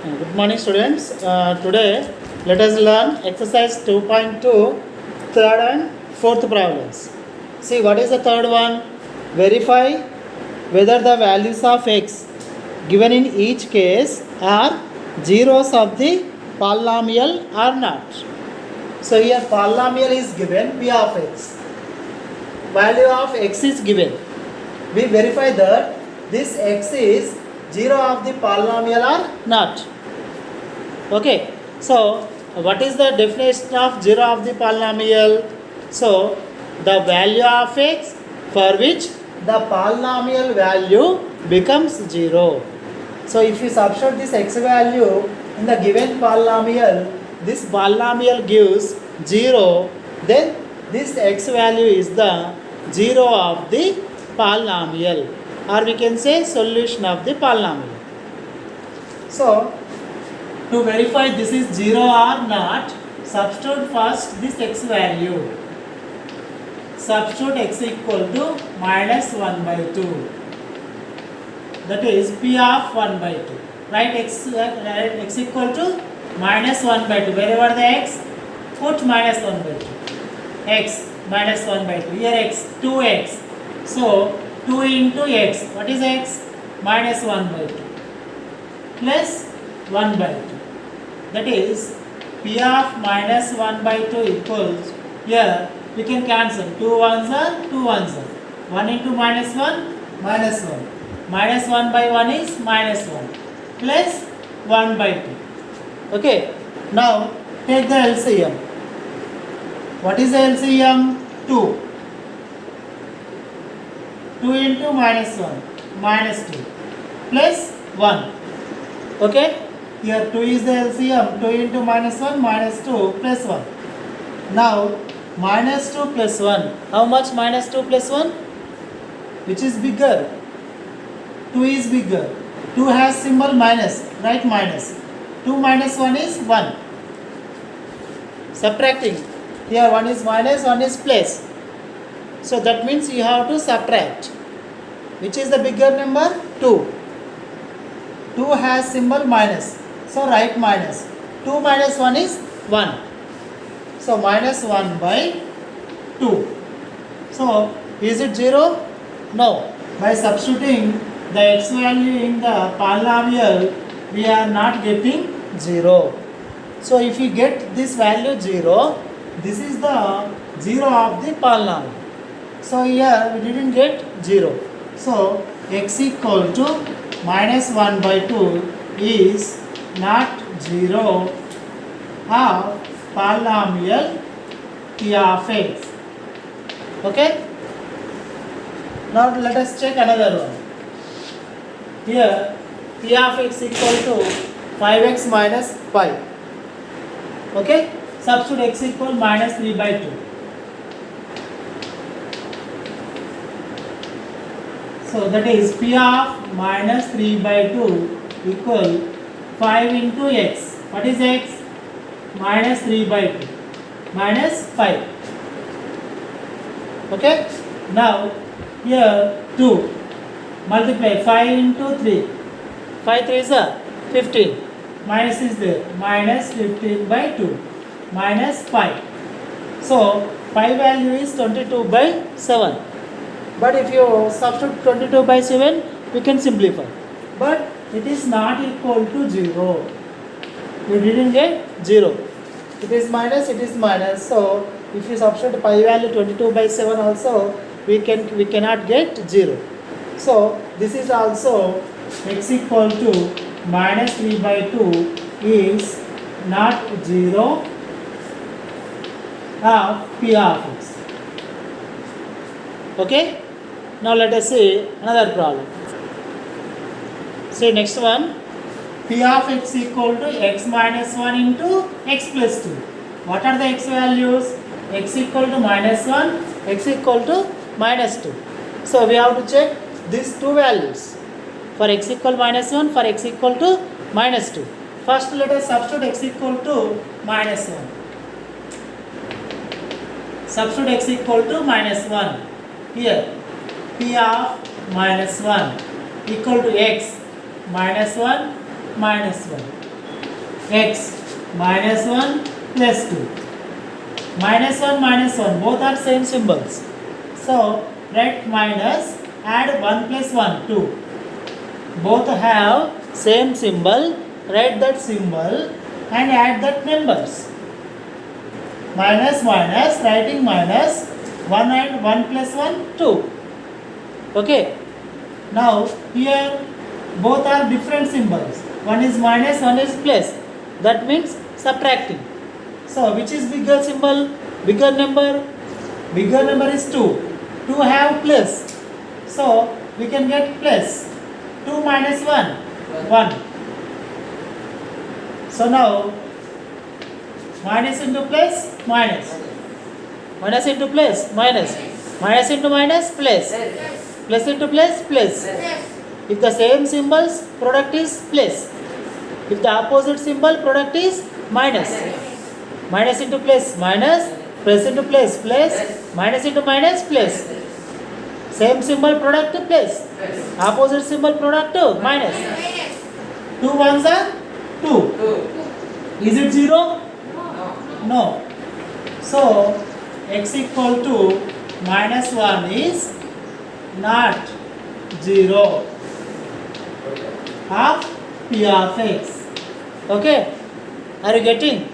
Good morning, students. Today, let us learn exercise 2.2, third and fourth problems. See, what is the third one? Verify whether the values of x given in each case are zeros of the polynomial or not. So, here polynomial is given p of x. Value of x is given. We verify that this x is 0 of the polynomial or not. Okay, so what is the definition of 0 of the polynomial? So the value of x for which the polynomial value becomes 0. So if you substitute this x value in the given polynomial, this polynomial gives 0, then this x value is the 0 of the polynomial, or we can say solution of the polynomial. So to verify this is 0 or not, substitute first this x value. Substitute x equal to minus 1 by 2. That is p of 1 by 2. Write x equal to minus 1 by 2. Wherever the x, put minus 1 by 2. X minus 1 by 2. Here x, 2x. So 2 into x. What is x? Minus 1 by 2. Plus 1 by 2. That is p of minus 1 by 2 equals, here we can cancel 2 ones are 2 ones are. 1 into minus 1, minus 1. Minus 1 by 1 is minus 1. Plus 1 by 2. Okay. Now take the LCM. What is the LCM? 2. 2 into minus 1, minus 2. Plus 1. Okay. Here 2 is the LCM. 2 into minus 1, minus 2 plus 1. Now minus 2 plus 1. How much minus 2 plus 1? Which is bigger? 2 is bigger. 2 has symbol minus. Write minus. 2 minus 1 is 1. Subtracting. Here 1 is minus, 1 is plus. So that means you have to subtract. Which is the bigger number? 2. 2 has symbol minus. So write minus. 2 minus 1 is 1. So minus 1 by 2. So is it 0? No. By substituting the x value in the polynomial, we are not getting 0. So if you get this value 0, this is the 0 of the polynomial. So here we didn't get 0. So x equal to minus 1 by 2 is not 0 of polynomial p of x. Okay. Now let us check another one. Here p of x equal to 5x minus 5. Okay. Substitute x equal minus 3 by 2. So that is p of minus 3 by 2 equal 5 into x. What is x? Minus 3 by 2. Minus 5. Okay. Now here 2. Multiply 5 into 3. 5 3 is 15. Minus is there. Minus 15 by 2. Minus 5. So 5 value is 22 by 7. But if you substitute 22 by 7, we can simplify. But it is not equal to 0. We didn't get 0. It is minus, it is minus. So if you substitute pi value 22 by 7 also, we cannot get 0. So this is also x equal to minus 3 by 2 is not 0 of p of x. Okay. Now let us see another problem. See next one. P of x equal to x minus 1 into x plus 2. What are the x values? X equal to minus 1, x equal to minus 2. So we have to check these two values. For x equal minus 1, for x equal to minus 2. First let us substitute x equal to minus 1. Substitute x equal to minus 1. Here p of minus 1 equal to x minus 1 minus 1. x minus 1 plus 2. Minus 1, both are same symbols. So write minus, add 1 plus 1, 2. Both have same symbol, write that symbol and add that numbers. Minus, writing minus, 1 and 1 plus 1, 2. Okay. Now here both are different symbols. One is minus, one is plus. That means subtracting. So which is bigger symbol? Bigger number? Bigger number is 2. 2 have plus. So we can get plus. 2 minus 1, 1. So now minus into plus, minus. Minus into plus, minus. Minus into minus, plus. Plus into plus, plus. If the same symbols, product is plus. If the opposite symbol, product is minus. Minus into plus, minus. Plus into plus, plus. Minus into minus, plus. Same symbol, product plus. Opposite symbol, product minus. 2 ones are 2. Is it 0? No. So x equal to minus 1 is not 0 of p of x. Okay? Are you getting?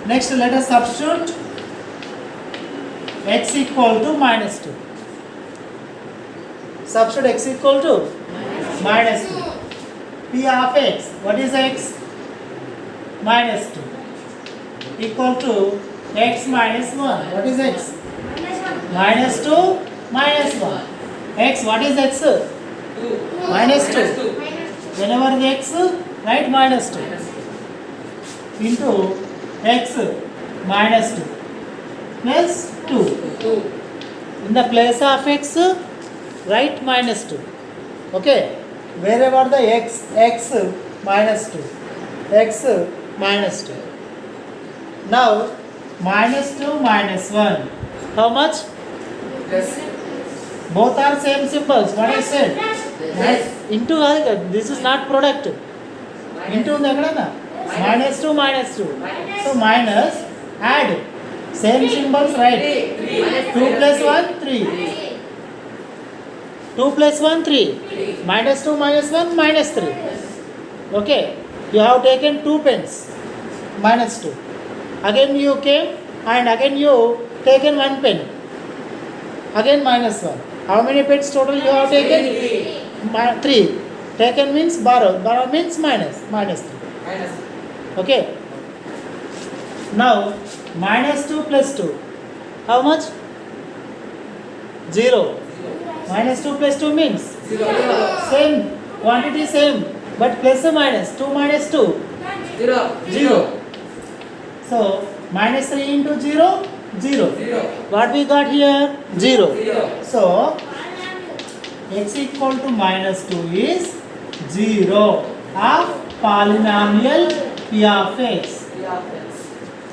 Next, let us substitute x equal to minus 2. Substitute x equal to minus 2. P of x, what is x? Minus 2. Equal to x minus 1. What is x? Minus 2 minus 1. X, what is x? Minus 2. Whenever the x, write minus 2. Into x minus 2 plus 2. In the place of x, write minus 2. Okay? Wherever the x minus 2. X minus 2. Now, minus 2 minus 1. How much? Plus. Both are same symbols. What I said? Plus. Into, this is not product. Into minus 2 minus 2. So minus, add. Same symbols, right? 2 plus 1, 3. 2 plus 1, 3. Minus 2 minus 1, minus 3. Okay. You have taken 2 pens. Minus 2. Again you came and again you taken 1 pen. Again minus 1. How many pens total you have taken? 3. Taken means borrow. Borrow means minus. Minus 3. Okay. Now minus 2 plus 2. How much? 0. Minus 2 plus 2 means? Same. Quantity same. But plus or minus? 2 minus 2? 0. So minus 3 into 0? 0. What we got here? 0. So x equal to minus 2 is 0 of polynomial p of x.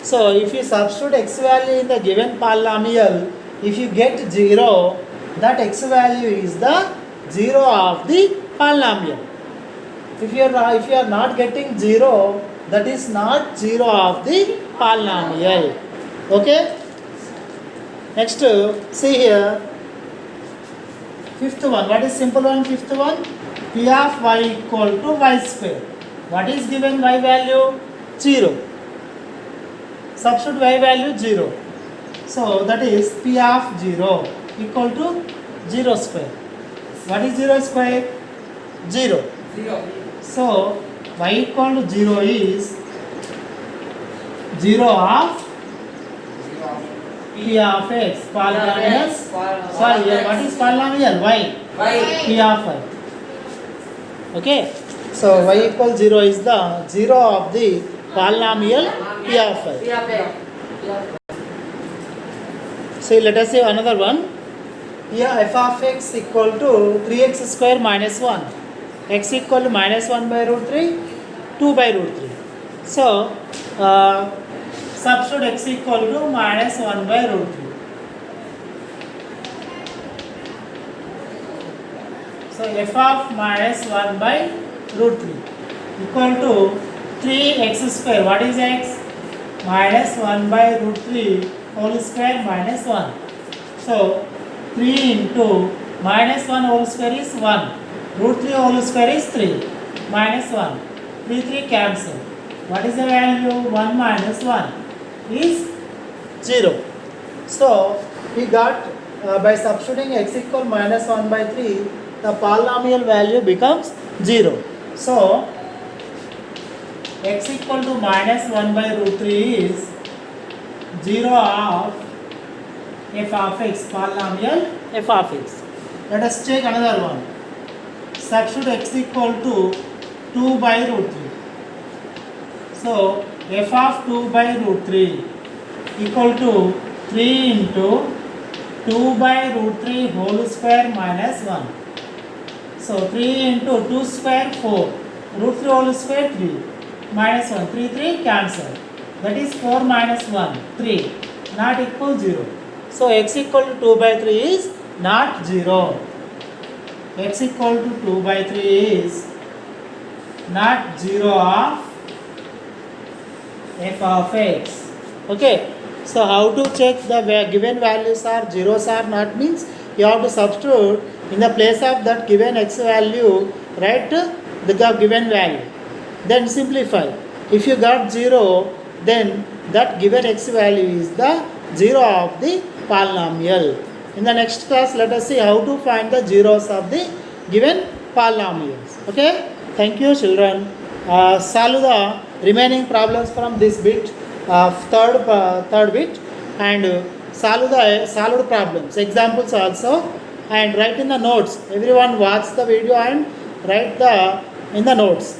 So if you substitute x value in the given polynomial, if you get 0, that x value is the 0 of the polynomial. If you are not getting 0, that is not 0 of the polynomial. Okay? Next, see here. Fifth one. What is simple one? Fifth one. P of y equal to y square. What is given y value? 0. Substitute y value 0. So that is P of 0 equal to 0 square. What is 0 square? 0. So y equal to 0 is 0 of P of x. Polynomial. Sorry, what is polynomial? Y. P of y. Okay. So y equal 0 is the 0 of the polynomial P of y. So let us say another one. Here f of x equal to 3x square minus 1. X equal to minus 1 by root 3, 2 by root 3. So substitute x equal to minus 1 by root 3. So f of minus 1 by root 3. equal to 3x square. What is x? Minus 1 by root 3 whole square minus 1. So 3 into minus 1 whole square is 1. Root 3 whole square is 3. Minus 1. 3 cancel. What is the value? 1 minus 1 is 0. So we got by substituting x equal minus 1 by 3, the polynomial value becomes 0. So x equal to minus 1 by root 3 is 0 of f of x, polynomial f of x. Let us check another one. Substitute x equal to 2 by root 3. So f of 2 by root 3 equal to 3 into 2 by root 3 whole square minus 1. So 3 into 2 square 4. Root 3 whole square 3. Minus 1. 3 cancel. That is 4 minus 1. 3. Not equal 0. So x equal to 2 by 3 is not 0. X equal to 2 by 3 is not 0 of f of x. Okay. So how to check the given values are zeros or not means you have to substitute in the place of that given x value, write the given value. Then simplify. If you got 0, then that given x value is the 0 of the polynomial. In the next class, let us see how to find the zeros of the given polynomials. Okay? Thank you, children. Solve the remaining problems from this bit. Third bit, and solve the solved problems, examples also, and write in the notes. Everyone watch the video and write in the notes.